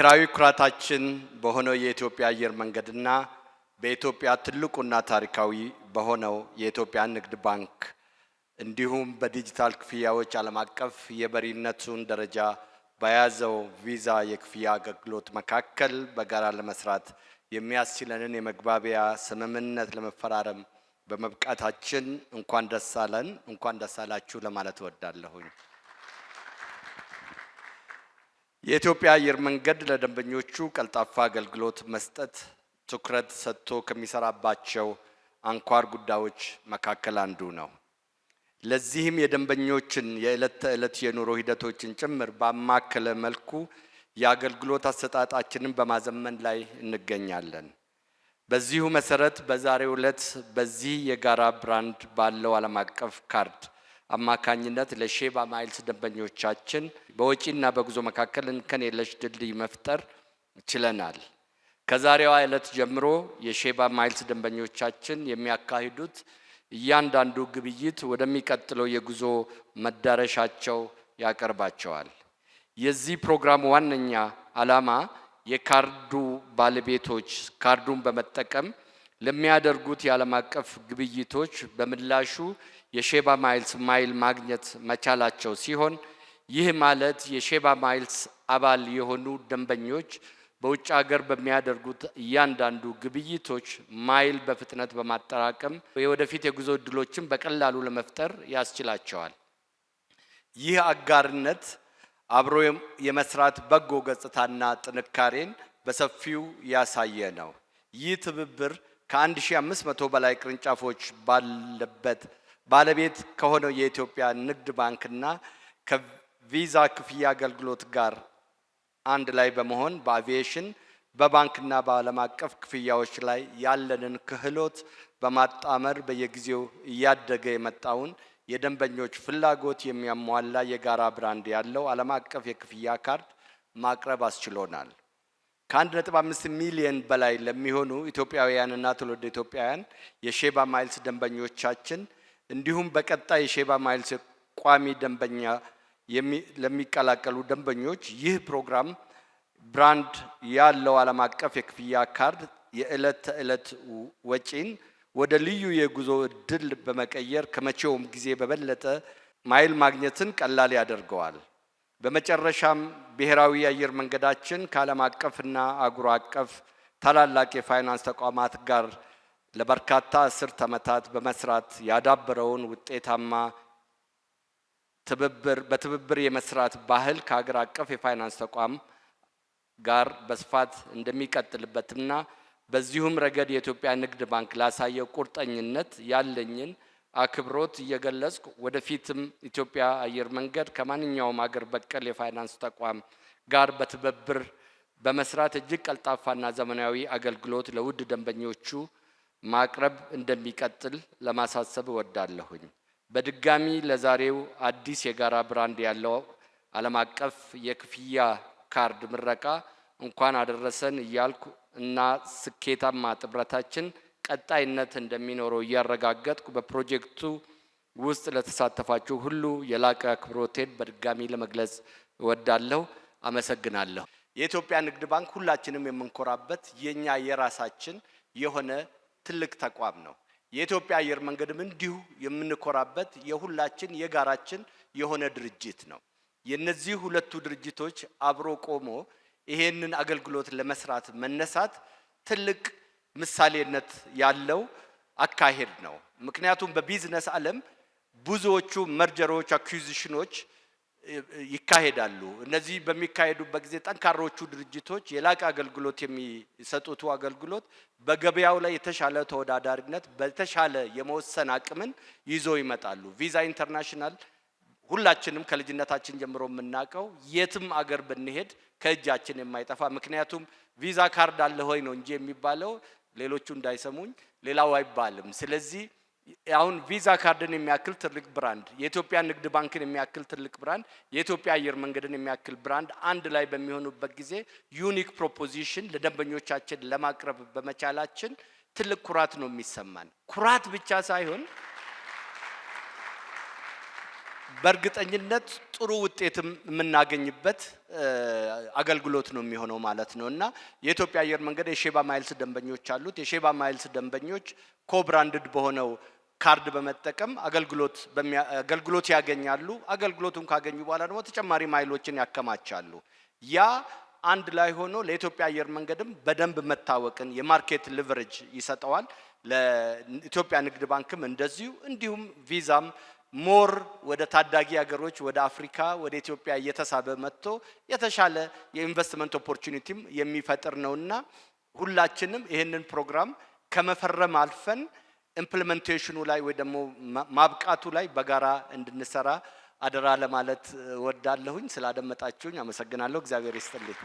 ብሔራዊ ኩራታችን በሆነው የኢትዮጵያ አየር መንገድና በኢትዮጵያ ትልቁና ታሪካዊ በሆነው የኢትዮጵያ ንግድ ባንክ እንዲሁም በዲጂታል ክፍያዎች ዓለም አቀፍ የበሪነቱን ደረጃ በያዘው ቪዛ የክፍያ አገልግሎት መካከል በጋራ ለመስራት የሚያስችለንን የመግባቢያ ስምምነት ለመፈራረም በመብቃታችን እንኳን ደስ አለን እንኳን ደስ አላችሁ ለማለት እወዳለሁኝ። የኢትዮጵያ አየር መንገድ ለደንበኞቹ ቀልጣፋ አገልግሎት መስጠት ትኩረት ሰጥቶ ከሚሰራባቸው አንኳር ጉዳዮች መካከል አንዱ ነው። ለዚህም የደንበኞችን የዕለት ተዕለት የኑሮ ሂደቶችን ጭምር ባማከለ መልኩ የአገልግሎት አሰጣጣችንን በማዘመን ላይ እንገኛለን። በዚሁ መሰረት በዛሬው ዕለት በዚህ የጋራ ብራንድ ባለው ዓለም አቀፍ ካርድ አማካኝነት ለሼባ ማይልስ ደንበኞቻችን በወጪና በጉዞ መካከል እንከን የለሽ ድልድይ መፍጠር ችለናል። ከዛሬዋ ዕለት ጀምሮ የሼባ ማይልስ ደንበኞቻችን የሚያካሂዱት እያንዳንዱ ግብይት ወደሚቀጥለው የጉዞ መዳረሻቸው ያቀርባቸዋል። የዚህ ፕሮግራም ዋነኛ ዓላማ የካርዱ ባለቤቶች ካርዱን በመጠቀም ለሚያደርጉት የዓለም አቀፍ ግብይቶች በምላሹ የሼባ ማይልስ ማይል ማግኘት መቻላቸው ሲሆን ይህ ማለት የሼባ ማይልስ አባል የሆኑ ደንበኞች በውጭ ሀገር በሚያደርጉት እያንዳንዱ ግብይቶች ማይል በፍጥነት በማጠራቀም የወደፊት የጉዞ እድሎችን በቀላሉ ለመፍጠር ያስችላቸዋል። ይህ አጋርነት አብሮ የመስራት በጎ ገጽታና ጥንካሬን በሰፊው ያሳየ ነው። ይህ ትብብር ከ1500 በላይ ቅርንጫፎች ባለበት ባለቤት ከሆነው የኢትዮጵያ ንግድ ባንክና ከቪዛ ክፍያ አገልግሎት ጋር አንድ ላይ በመሆን በአቪዬሽን በባንክና በዓለም አቀፍ ክፍያዎች ላይ ያለንን ክህሎት በማጣመር በየጊዜው እያደገ የመጣውን የደንበኞች ፍላጎት የሚያሟላ የጋራ ብራንድ ያለው ዓለም አቀፍ የክፍያ ካርድ ማቅረብ አስችሎናል። ከ1.5 ሚሊዮን በላይ ለሚሆኑ ኢትዮጵያውያንና ትውልደ ኢትዮጵያውያን የሼባ ማይልስ ደንበኞቻችን እንዲሁም በቀጣይ የሼባ ማይልስ ቋሚ ደንበኛ ለሚቀላቀሉ ደንበኞች ይህ ፕሮግራም ብራንድ ያለው ዓለም አቀፍ የክፍያ ካርድ የዕለት ተዕለት ወጪን ወደ ልዩ የጉዞ እድል በመቀየር ከመቼውም ጊዜ በበለጠ ማይል ማግኘትን ቀላል ያደርገዋል። በመጨረሻም ብሔራዊ አየር መንገዳችን ከዓለም አቀፍና አህጉር አቀፍ ታላላቅ የፋይናንስ ተቋማት ጋር ለበርካታ አስርት ዓመታት በመስራት ያዳበረውን ውጤታማ በትብብር የመስራት ባህል ከሀገር አቀፍ የፋይናንስ ተቋም ጋር በስፋት እንደሚቀጥልበትና በዚሁም ረገድ የኢትዮጵያ ንግድ ባንክ ላሳየው ቁርጠኝነት ያለኝን አክብሮት እየገለጽኩ ወደፊትም ኢትዮጵያ አየር መንገድ ከማንኛውም ሀገር በቀል የፋይናንስ ተቋም ጋር በትብብር በመስራት እጅግ ቀልጣፋና ዘመናዊ አገልግሎት ለውድ ደንበኞቹ ማቅረብ እንደሚቀጥል ለማሳሰብ እወዳለሁኝ። በድጋሚ ለዛሬው አዲስ የጋራ ብራንድ ያለው ዓለም አቀፍ የክፍያ ካርድ ምረቃ እንኳን አደረሰን እያልኩ እና ስኬታማ ጥምረታችን ቀጣይነት እንደሚኖረው እያረጋገጥኩ በፕሮጀክቱ ውስጥ ለተሳተፋችሁ ሁሉ የላቀ አክብሮቴን በድጋሚ ለመግለጽ እወዳለሁ። አመሰግናለሁ። የኢትዮጵያ ንግድ ባንክ ሁላችንም የምንኮራበት የኛ የራሳችን የሆነ ትልቅ ተቋም ነው። የኢትዮጵያ አየር መንገድም እንዲሁ የምንኮራበት የሁላችን የጋራችን የሆነ ድርጅት ነው። የነዚህ ሁለቱ ድርጅቶች አብሮ ቆሞ ይሄንን አገልግሎት ለመስራት መነሳት ትልቅ ምሳሌነት ያለው አካሄድ ነው። ምክንያቱም በቢዝነስ ዓለም ብዙዎቹ መርጀሮች አኩዊዚሽኖች ይካሄዳሉ። እነዚህ በሚካሄዱበት ጊዜ ጠንካሮቹ ድርጅቶች የላቀ አገልግሎት የሚሰጡት አገልግሎት በገበያው ላይ የተሻለ ተወዳዳሪነት በተሻለ የመወሰን አቅምን ይዞ ይመጣሉ። ቪዛ ኢንተርናሽናል ሁላችንም ከልጅነታችን ጀምሮ የምናውቀው የትም አገር ብንሄድ ከእጃችን የማይጠፋ ምክንያቱም ቪዛ ካርድ አለ ሆይ ነው እንጂ የሚባለው ሌሎቹ እንዳይሰሙኝ ሌላው አይባልም። ስለዚህ አሁን ቪዛ ካርድን የሚያክል ትልቅ ብራንድ የኢትዮጵያ ንግድ ባንክን የሚያክል ትልቅ ብራንድ የኢትዮጵያ አየር መንገድን የሚያክል ብራንድ አንድ ላይ በሚሆኑበት ጊዜ ዩኒክ ፕሮፖዚሽን ለደንበኞቻችን ለማቅረብ በመቻላችን ትልቅ ኩራት ነው የሚሰማን። ኩራት ብቻ ሳይሆን በእርግጠኝነት ጥሩ ውጤትም የምናገኝበት አገልግሎት ነው የሚሆነው ማለት ነው እና የኢትዮጵያ አየር መንገድ የሼባ ማይልስ ደንበኞች አሉት። የሼባ ማይልስ ደንበኞች ኮብራንድድ በሆነው ካርድ በመጠቀም አገልግሎት ያገኛሉ። አገልግሎቱን ካገኙ በኋላ ደግሞ ተጨማሪ ማይሎችን ያከማቻሉ። ያ አንድ ላይ ሆኖ ለኢትዮጵያ አየር መንገድም በደንብ መታወቅን የማርኬት ሊቨሬጅ ይሰጠዋል። ለኢትዮጵያ ንግድ ባንክም እንደዚሁ እንዲሁም ቪዛም ሞር ወደ ታዳጊ ሀገሮች ወደ አፍሪካ ወደ ኢትዮጵያ እየተሳበ መጥቶ የተሻለ የኢንቨስትመንት ኦፖርቹኒቲም የሚፈጥር ነውና ሁላችንም ይሄንን ፕሮግራም ከመፈረም አልፈን ኢምፕሊሜንቴሽኑ ላይ ወይ ደግሞ ማብቃቱ ላይ በጋራ እንድንሰራ አደራ ለማለት ወዳለሁኝ። ስላደመጣችሁኝ አመሰግናለሁ። እግዚአብሔር ይስጥልኝ።